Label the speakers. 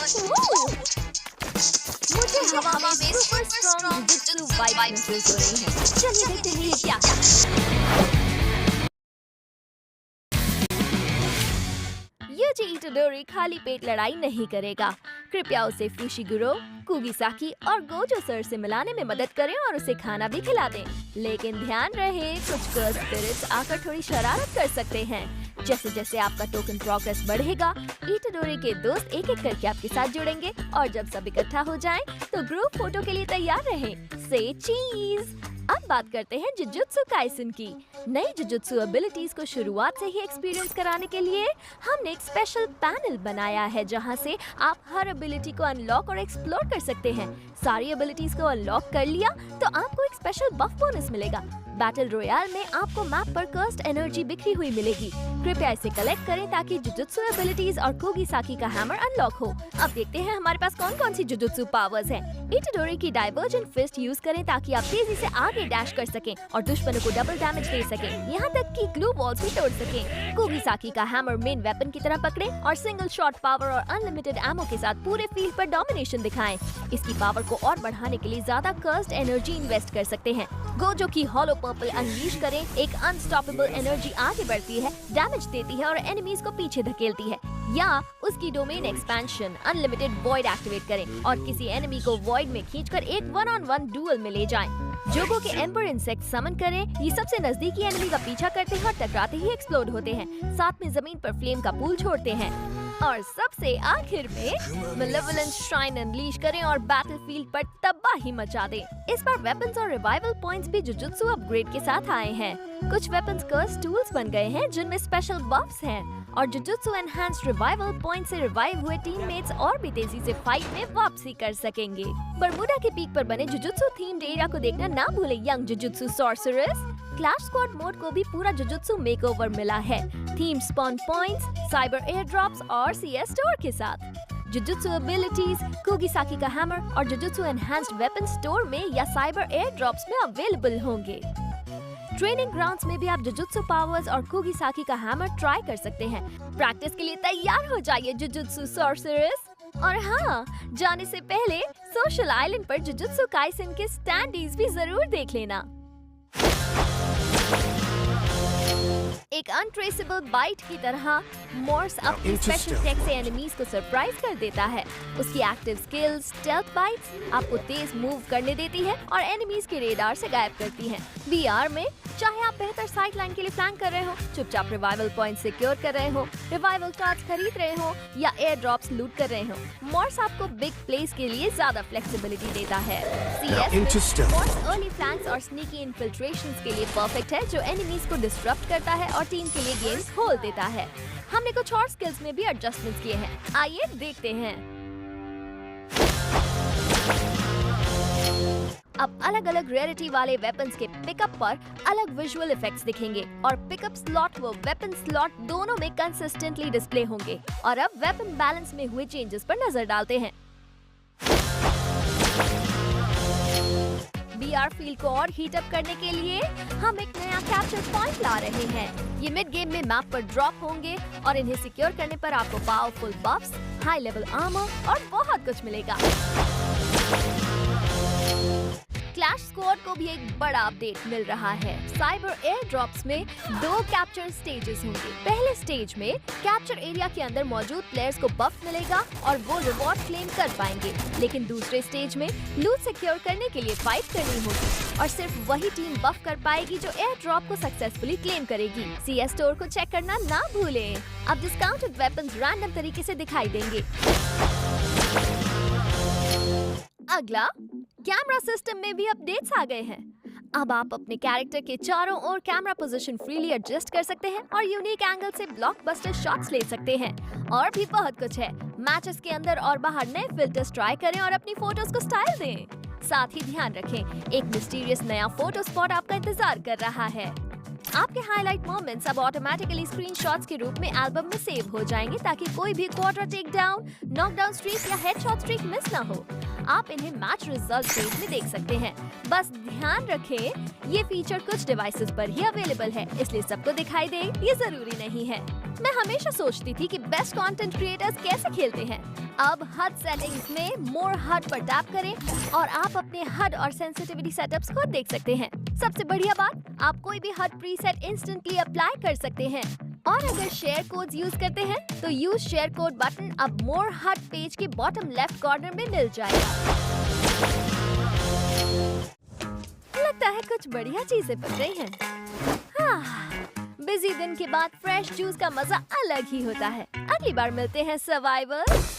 Speaker 1: मुझे हवा में सुपर स्ट्रॉन्ग जुजुत्सु वाइब महसूस हो रही है। चलिए देखते हैं ये क्या है। यूजी इटोडोरी खाली पेट लड़ाई नहीं करेगा। कृपया उसे फुशिगुरो, कुगिसाकी और गोजो सर से मिलाने में मदद करें और उसे खाना भी खिला दें। लेकिन ध्यान रहे, कुछ कर्स स्पिरिट्स आकर थोड़ी शरारत कर सकते हैं। जैसे जैसे आपका टोकन प्रोग्रेस बढ़ेगा, इटोडोरी के दोस्त एक एक करके आपके साथ जुड़ेंगे और जब सब इकट्ठा हो जाएं, तो ग्रुप फोटो के लिए तैयार रहें। से चीज। अब बात करते हैं जुजुत्सु काइसन की। नई जुजुत्सु एबिलिटीज को शुरुआत से ही एक्सपीरियंस कराने के लिए हमने एक स्पेशल पैनल बनाया है, जहां से आप हर एबिलिटी को अनलॉक और एक्सप्लोर कर सकते हैं। सारी एबिलिटीज को अनलॉक कर लिया तो आपको एक स्पेशल बफ बोनस मिलेगा। बैटल रॉयल में आपको मैप पर कर्स्ड एनर्जी बिखरी हुई मिलेगी। कृपया इसे कलेक्ट करें ताकि जुजुत्सु एबिलिटीज और कुगिसाकी का हैमर अनलॉक हो। अब देखते हैं हमारे पास कौन कौन सी जुजुत्सु पावर्स हैं। इटोडोरी की डाइवर्जेंट फिस्ट यूज करें ताकि आप तेजी से आगे डैश कर सकें और दुश्मनों को डबल डैमेज दे सकें, यहाँ तक कि ग्लू वॉल्स भी तोड़ सकें। कुगिसाकी का हैमर मेन वेपन की तरह पकड़ें और सिंगल शॉट पावर और अनलिमिटेड एमो के साथ पूरे फील्ड पर डोमिनेशन दिखाएं। इसकी पावर को और बढ़ाने के लिए ज्यादा कर्स्ड एनर्जी इन्वेस्ट कर सकते हैं। गोजो की हॉलो पर्पल अनलीश करें। एक अनस्टॉपेबल एनर्जी आगे बढ़ती है, डैमेज देती है और एनिमीज को पीछे धकेलती है। या उसकी domain expansion unlimited void activate करें और किसी एनिमी को वॉइड में खींचकर एक 1-on-1 डुएल में ले जाएं। जोगो के एम्बर इंसेक्ट समन करें। ये सबसे नजदीकी एनिमी का पीछा करते हैं और टकराते ही एक्सप्लोड होते हैं। साथ में जमीन पर फ्लेम का पूल छोड़ते हैं। और सबसे आखिर में मेलेवोलेंस श्राइन अनलीश करें और बैटलफील्ड पर तबाही मचा दें। इस बार वेपन्स और रिवाइवल पॉइंट्स भी जुजुत्सु अपग्रेड के साथ आए हैं। कुछ वेपन्स कर्स टूल्स बन गए हैं जिनमें स्पेशल बफ्स हैं और जुजुत्सु एनहांस्ड रिवाइवल पॉइंट से रिवाइव हुए टीममेट्स और भी तेजी से फाइट में वापसी कर सकेंगे। बरमूडा के पीक पर बने जुजुत्सु थीम्ड एरिया को देखना ना भूले young jujutsu sorcerers. Clash squad mode को भी पूरा जुजुत्सु मेकओवर मिला है, theme spawn points, cyber air drops और सीएस स्टोर के साथ। जुजुत्सु एबिलिटीज, कुगिसाकी का हैमर और जुजुत्सु एनहांस्ड वेपन स्टोर में या साइबर एयर ड्रॉप्स में अवेलेबल होंगे। ट्रेनिंग ग्राउंड्स में भी आप जुजुत्सु पावर्स और कुगिसाकी का हैमर ट्राई कर सकते हैं। प्रैक्टिस के लिए तैयार हो जाइए जुजुत्सु सॉर्सरर्स। और हाँ, जाने से पहले सोशल आइलैंड पर जुजुत्सु काइसन के स्टैंडीज भी जरूर देख लेना। एक अनट्रेसेबल बाइट की तरह मोर्स अपनी स्पेशल टेक से एनिमीज को सरप्राइज कर देता है। उसकी एक्टिव स्किल्स स्टेल्थ बाइट्स आपको तेज मूव करने देती है और एनिमीज के रेडार से गायब करती हैं। वीआर में चाहे आप बेहतर साइड लाइन के लिए प्लान कर रहे हो, चुपचाप रिवाइवल पॉइंट सिक्योर कर रहे हो, रिवाइवल कार्ड्स खरीद रहे हो या एयर ड्रॉप्स लूट कर रहे हो, मोर्स आपको बिग प्लेस के लिए ज्यादा फ्लेक्सिबिलिटी देता है। सीएस मोर्स अर्ली फ्लैंक्स और स्नीकी इन्फिल्ट्रेशंस के लिए परफेक्ट है, जो एनिमीज को डिस्टरप्ट करता है और टीम के लिए गेम खोल देता है। हमने कुछ और स्किल्स में भी एडजस्टमेंट्स किए हैं, आइए देखते हैं। अब अलग अलग रेयरिटी वाले वेपन्स के पिकअप पर अलग विजुअल इफेक्ट्स दिखेंगे और पिकअप स्लॉट व वेपन स्लॉट दोनों में कंसिस्टेंटली डिस्प्ले होंगे। और अब वेपन बैलेंस में हुए चेंजेस पर नजर डालते हैं। बीआर फील्ड को और हीट अप करने के लिए हम एक नया कैप्चर पॉइंट ला रहे हैं। ये मिड गेम में मैप पर ड्रॉप होंगे और इन्हें सिक्योर करने पर आपको पावरफुल बफ्स, हाई लेवल आर्मर और बहुत कुछ मिलेगा। क्लैश स्क्वाड को भी एक बड़ा अपडेट मिल रहा है। साइबर एयर ड्रॉप्स में 2 कैप्चर स्टेजेस होंगे। पहले स्टेज में कैप्चर एरिया के अंदर मौजूद प्लेयर्स को बफ मिलेगा और वो रिवॉर्ड क्लेम कर पाएंगे, लेकिन दूसरे स्टेज में लूट सिक्योर करने के लिए फाइट करनी होगी और सिर्फ वही टीम बफ कर पाएगी जो एयर ड्रॉप को सक्सेसफुली क्लेम करेगी। सीएस स्टोर को चेक करना ना भूलें। अब डिस्काउंटेड वेपन्स रैंडम तरीके से दिखाई देंगे। अगला, कैमरा सिस्टम में भी अपडेट्स आ गए हैं। अब आप अपने कैरेक्टर के चारों ओर कैमरा पोजीशन फ्रीली एडजस्ट कर सकते हैं और यूनिक एंगल से ब्लॉकबस्टर शॉट्स ले सकते हैं। और भी बहुत कुछ है। मैचेस के अंदर और बाहर नए फिल्टर्स ट्राई करें और अपनी फोटोज को स्टाइल दें। साथ ही ध्यान रखें, एक मिस्टीरियस नया फोटो स्पॉट आपका इंतजार कर रहा है। आपके हाईलाइट मोमेंट्स अब ऑटोमेटिकली स्क्रीनशॉट्स के रूप में एल्बम में सेव हो जाएंगे ताकि कोई भी quarter take down, knockdown streak या हेडशॉट स्ट्रीक मिस ना हो। आप इन्हें मैच रिजल्ट पेज में देख सकते हैं। बस ध्यान रखें, ये फीचर कुछ डिवाइसेस पर ही अवेलेबल है, इसलिए सबको दिखाई दे ये जरूरी नहीं है। मैं हमेशा सोचती थी कि बेस्ट कंटेंट क्रिएटर्स कैसे खेलते हैं। अब HUD सेटिंग्स में मोर HUD पर टैप करें और आप अपने HUD और सेंसिटिविटी सेटअप्स को देख सकते हैं। सबसे बढ़िया बात, आप कोई भी HUD प्रीसेट इंस्टेंटली अप्लाई कर सकते हैं। और अगर शेयर कोड्स यूज करते हैं तो यूज शेयर कोड बटन अब मोर HUD पेज के बॉटम लेफ्ट कॉर्नर में मिल जाएगा। लगता है कुछ बढ़िया चीजें बन रही हैं। बिजी दिन के बाद फ्रेश जूस का मजा अलग ही होता है। अगली बार मिलते हैं सर्वाइवर्स।